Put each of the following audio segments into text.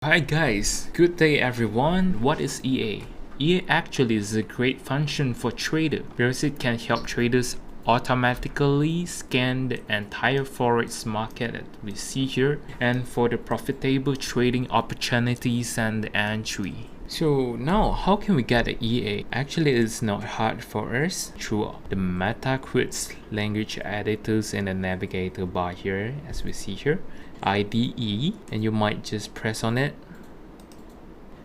Hi guys, good day everyone. What is EA? EA actually is a great function for traders because it can help traders automatically scan the entire forex market that we see here and for the profitable trading opportunities and the entry. So now how can we get an EA? Actually it's not hard for us through the MetaQuiz language editors in the navigator bar here as we see here. IDE, and you might just press on it,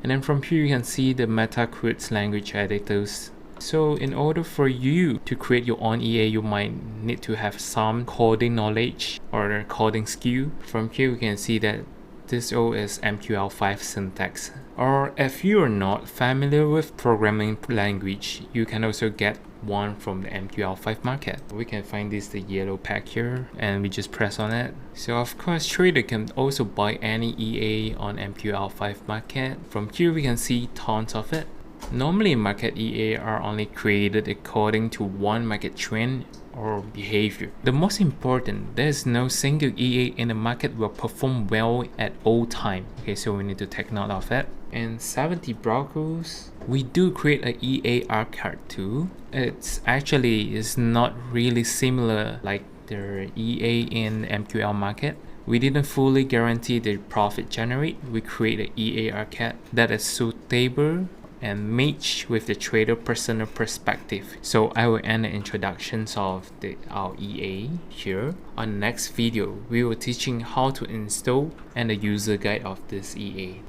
and then from here you can see the MetaQuiz language editors. So in order for you to create your own EA, you might need to have some coding knowledge or coding skill. From here you can see that this all is MQL5 syntax. Or if you're not familiar with programming language, you can also get one from the MQL5 market. We can find the yellow pack here and we just press on it. So of course trader can also buy any EA on MQL5 market. From here we can see tons of it. Normally market EA are only created according to one market trend or behavior. The most important, there is no single EA in the market will perform well at all time. Okay, so we need to take note of it. In 70 brokers, we do create a EA card too. It's actually is not really similar like the EA in MQL market. We didn't fully guarantee the profit generate. We create an EA card that is suitable and match with the trader personal perspective. So I will end the introductions of our EA here. On the next video, we will teaching how to install and the user guide of this EA.